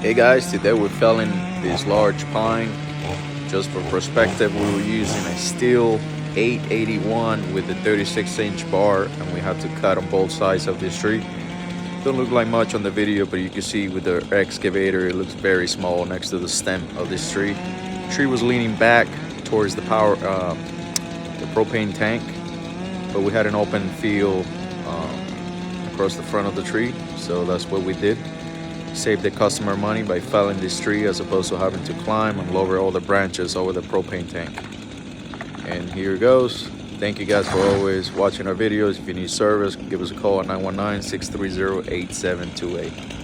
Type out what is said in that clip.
Hey guys, today we're felling this large pine. Just for perspective, we were using a steel 881 with a 36-inch bar, and we had to cut on both sides of this tree. Don't look like much on the video, but you can see with the excavator it looks very small next to the stem of this tree. The tree was leaning back towards the propane tank, but we had an open field across the front of the tree, so that's what we did. Save the customer money by felling this tree as opposed to having to climb and lower all the branches over the propane tank. And here it goes. Thank you guys for always watching our videos. If you need service, give us a call at 919-630-8728.